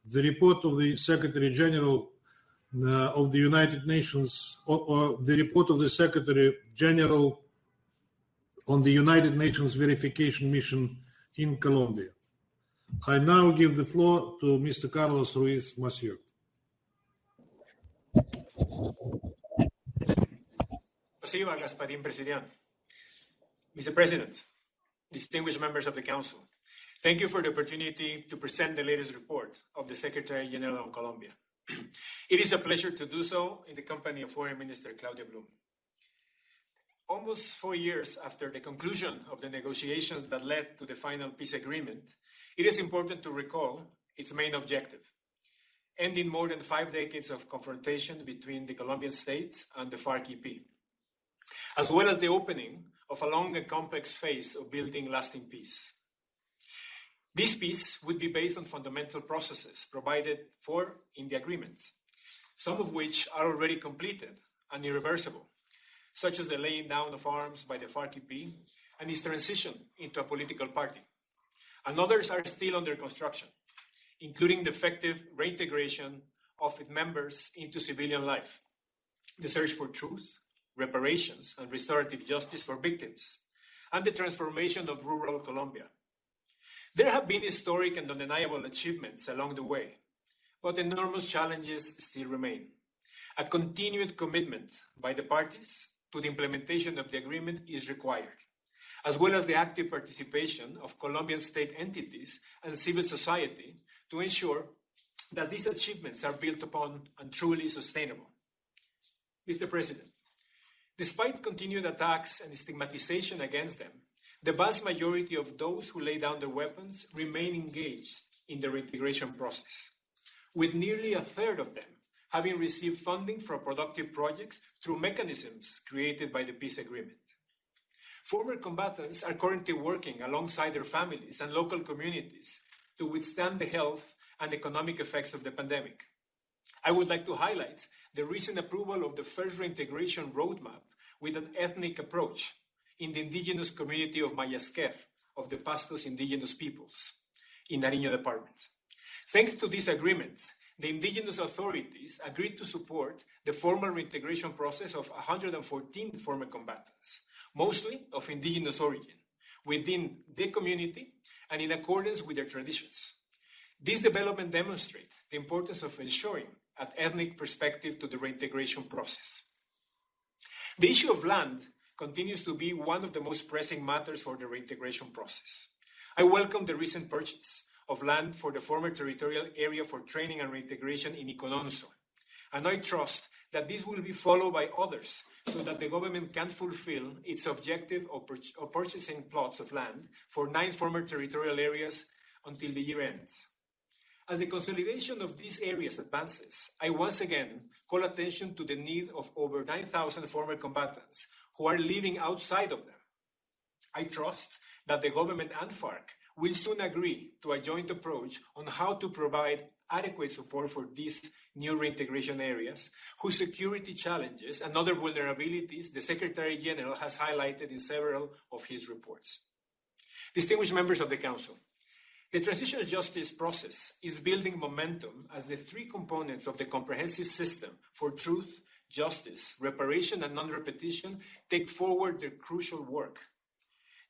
the report of the Secretary General of the United Nations, or the report of the Secretary General on the United Nations Verification Mission in Colombia. I now give the floor to Mr. Carlos Ruiz Massieu. Спасибо, господин президент. Mr. President, distinguished members of the Council, thank you for the opportunity to present the latest report of the Secretary General on Colombia. It is a pleasure to do so in the company of Foreign Minister Claudia Blum. Almost 4 years after the conclusion of the negotiations that led to the final peace agreement, it is important to recall its main objective, ending more than 5 decades of confrontation between the Colombian State and the FARC-EP, as well as the opening of a long and complex phase of building lasting peace. This peace would be based on fundamental processes provided for in the agreement, some of which are already completed and irreversible, such as the laying down of arms by the FARC-EP and its transition into a political party. And others are still under construction, including the effective reintegration of its members into civilian life, the search for truth, reparations, and restorative justice for victims, and the transformation of rural Colombia. There have been historic and undeniable achievements along the way, but enormous challenges still remain. A continued commitment by the parties to the implementation of the agreement is required, as well as the active participation of Colombian state entities and civil society to ensure that these achievements are built upon and truly sustainable. Mr. President, despite continued attacks and stigmatization against them, the vast majority of those who lay down their weapons remain engaged in the reintegration process, with nearly a third of them having received funding for productive projects through mechanisms created by the peace agreement. Former combatants are currently working alongside their families and local communities to withstand the health and economic effects of the pandemic. I would like to highlight the recent approval of the first reintegration roadmap with an ethnic approach in the indigenous community of Mayasquer, of the Pastos indigenous peoples, in Nariño Department. Thanks to this agreement, the indigenous authorities agreed to support the formal reintegration process of 114 former combatants, mostly of indigenous origin, within the community and in accordance with their traditions. This development demonstrates the importance of ensuring an ethnic perspective to the reintegration process. The issue of land continues to be one of the most pressing matters for the reintegration process. I welcome the recent purchase of land for the former territorial area for training and reintegration in Icononso, and I trust that this will be followed by others so that the government can fulfill its objective of purchasing plots of land for 9 former territorial areas until the year ends. As the consolidation of these areas advances, I once again call attention to the need of over 9,000 former combatants who are living outside of them. I trust that the government and FARC will soon agree to a joint approach on how to provide adequate support for these new reintegration areas, whose security challenges and other vulnerabilities the Secretary General has highlighted in several of his reports. Distinguished members of the Council, the transitional justice process is building momentum as the 3 components of the comprehensive system for truth, justice, reparation, and non-repetition take forward their crucial work.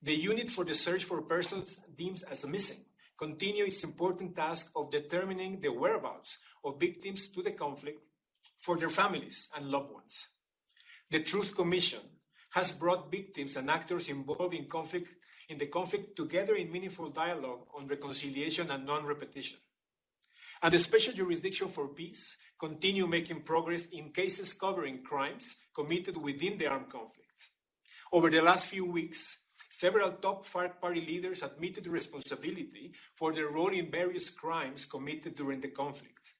The unit for the search for persons deemed as missing continue its important task of determining the whereabouts of victims to the conflict for their families and loved ones. The Truth Commission has brought victims and actors involved in the conflict together in meaningful dialogue on reconciliation and non-repetition. And the Special Jurisdiction for Peace continue making progress in cases covering crimes committed within the armed conflict. Over the last few weeks, several top FARC party leaders admitted responsibility for their role in various crimes committed during the conflict,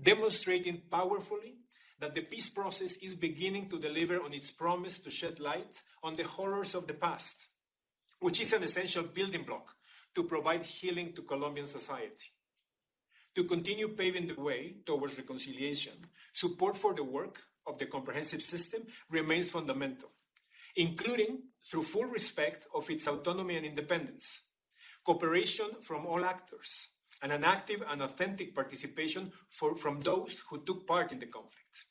demonstrating powerfully that the peace process is beginning to deliver on its promise to shed light on the horrors of the past, which is an essential building block to provide healing to Colombian society. To continue paving the way towards reconciliation, support for the work of the comprehensive system remains fundamental, including through full respect of its autonomy and independence, cooperation from all actors, and an active and authentic participation from those who took part in the conflict.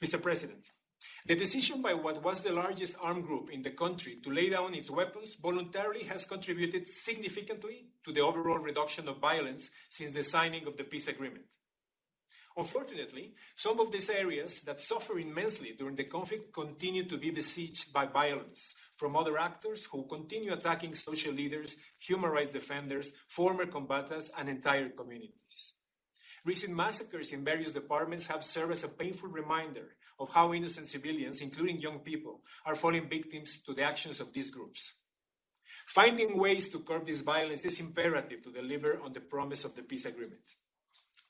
Mr. President, the decision by what was the largest armed group in the country to lay down its weapons voluntarily has contributed significantly to the overall reduction of violence since the signing of the peace agreement. Unfortunately, some of these areas that suffer immensely during the conflict continue to be besieged by violence from other actors who continue attacking social leaders, human rights defenders, former combatants, and entire communities. Recent massacres in various departments have served as a painful reminder of how innocent civilians, including young people, are falling victims to the actions of these groups. Finding ways to curb this violence is imperative to deliver on the promise of the peace agreement.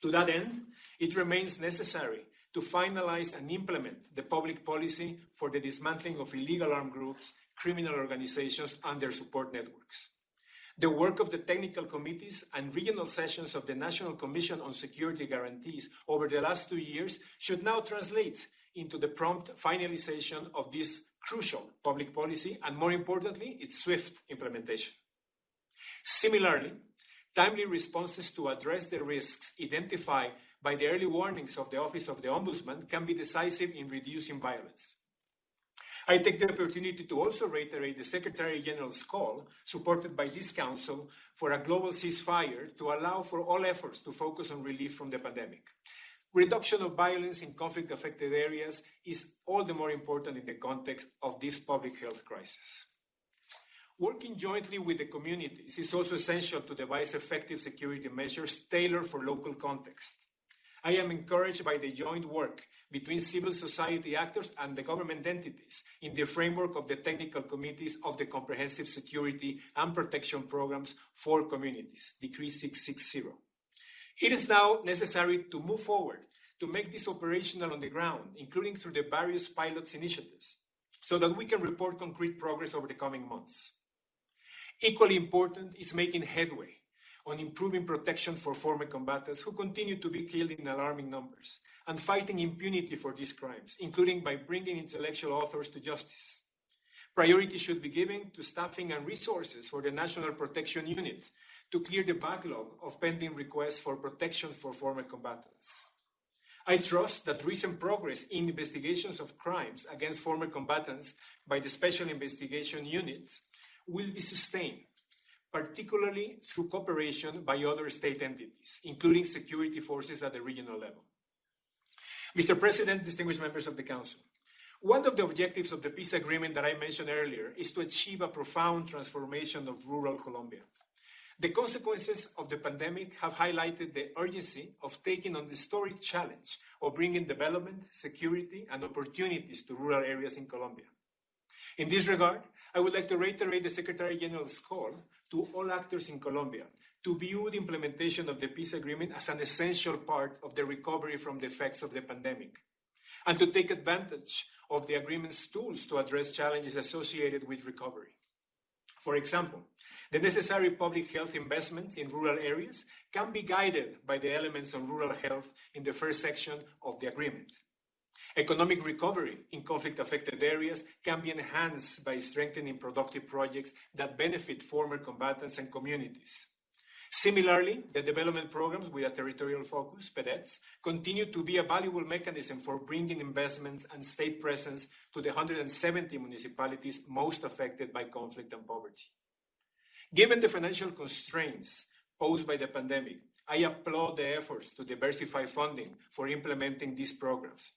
To that end, it remains necessary to finalize and implement the public policy for the dismantling of illegal armed groups, criminal organizations, and their support networks. The work of the technical committees and regional sessions of the National Commission on Security Guarantees over the last 2 years should now translate into the prompt finalization of this crucial public policy and, more importantly, its swift implementation. Similarly, timely responses to address the risks identified by the early warnings of the Office of the Ombudsman can be decisive in reducing violence. I take the opportunity to also reiterate the Secretary General's call, supported by this Council, for a global ceasefire to allow for all efforts to focus on relief from the pandemic. Reduction of violence in conflict-affected areas is all the more important in the context of this public health crisis. Working jointly with the communities is also essential to devise effective security measures tailored for local context. I am encouraged by the joint work between civil society actors and the government entities in the framework of the technical committees of the Comprehensive Security and Protection Programs for Communities, Decree 660. It is now necessary to move forward to make this operational on the ground, including through the various pilots initiatives, so that we can report concrete progress over the coming months. Equally important is making headway on improving protection for former combatants who continue to be killed in alarming numbers, and fighting impunity for these crimes, including by bringing intellectual authors to justice. Priority should be given to staffing and resources for the National Protection Unit to clear the backlog of pending requests for protection for former combatants. I trust that recent progress in investigations of crimes against former combatants by the Special Investigation Unit will be sustained, particularly through cooperation by other state entities, including security forces at the regional level. Mr. President, distinguished members of the Council, one of the objectives of the peace agreement that I mentioned earlier is to achieve a profound transformation of rural Colombia. The consequences of the pandemic have highlighted the urgency of taking on the historic challenge of bringing development, security, and opportunities to rural areas in Colombia. In this regard, I would like to reiterate the Secretary General's call to all actors in Colombia to view the implementation of the peace agreement as an essential part of the recovery from the effects of the pandemic, and to take advantage of the agreement's tools to address challenges associated with recovery. For example, the necessary public health investments in rural areas can be guided by the elements on rural health in the first section of the agreement. Economic recovery in conflict-affected areas can be enhanced by strengthening productive projects that benefit former combatants and communities. Similarly, the development programs with a territorial focus, PEDETs, continue to be a valuable mechanism for bringing investments and state presence to the 170 municipalities most affected by conflict and poverty. Given the financial constraints posed by the pandemic, I applaud the efforts to diversify funding for implementing these programs,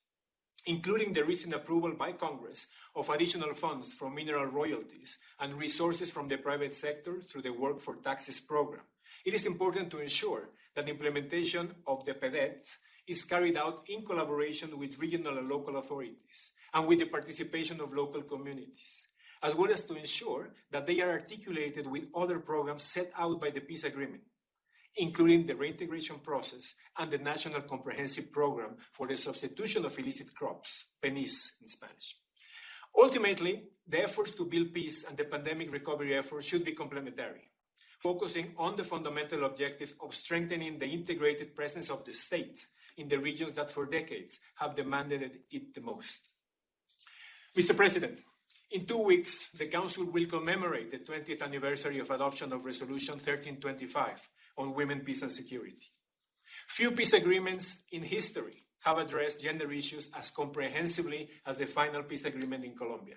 including the recent approval by Congress of additional funds from mineral royalties and resources from the private sector through the Work for Taxes program. It is important to ensure that implementation of the PEDET is carried out in collaboration with regional and local authorities and with the participation of local communities, as well as to ensure that they are articulated with other programs set out by the peace agreement, including the reintegration process and the National Comprehensive Program for the Substitution of Illicit Crops, PENIS in Spanish. Ultimately, the efforts to build peace and the pandemic recovery efforts should be complementary, focusing on the fundamental objectives of strengthening the integrated presence of the state in the regions that for decades have demanded it the most. Mr. President, in 2 weeks, the Council will commemorate the 20th anniversary of adoption of Resolution 1325, on women, peace, and security. Few peace agreements in history have addressed gender issues as comprehensively as the final peace agreement in Colombia.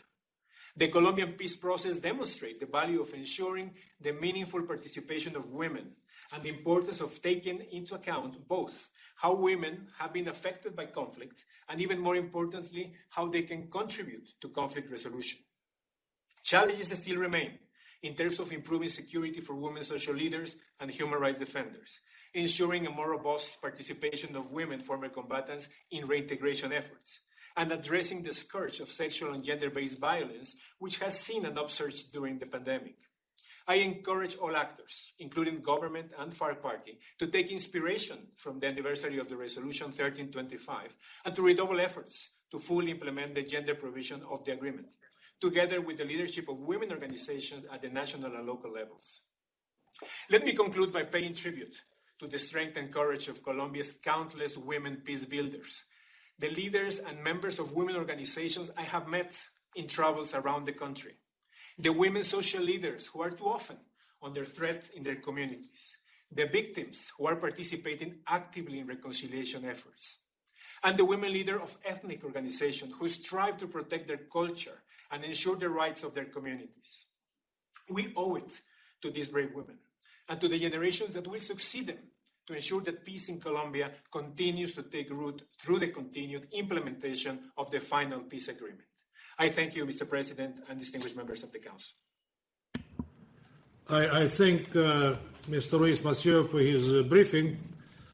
The Colombian peace process demonstrates the value of ensuring the meaningful participation of women and the importance of taking into account both how women have been affected by conflict and, even more importantly, how they can contribute to conflict resolution. Challenges still remain in terms of improving security for women social leaders and human rights defenders, ensuring a more robust participation of women former combatants in reintegration efforts, and addressing the scourge of sexual and gender-based violence, which has seen an upsurge during the pandemic. I encourage all actors, including government and FARC party, to take inspiration from the anniversary of the Resolution 1325 and to redouble efforts to fully implement the gender provision of the agreement, together with the leadership of women organizations at the national and local levels. Let me conclude by paying tribute to the strength and courage of Colombia's countless women peace builders, the leaders and members of women organizations I have met in travels around the country, the women social leaders who are too often under threat in their communities, the victims who are participating actively in reconciliation efforts, and the women leaders of ethnic organizations who strive to protect their culture and ensure the rights of their communities. We owe it to these brave women and to the generations that will succeed them to ensure that peace in Colombia continues to take root through the continued implementation of the final peace agreement. I thank you, Mr. President, and distinguished members of the Council. I thank Mr. Ruiz Massieu for his briefing.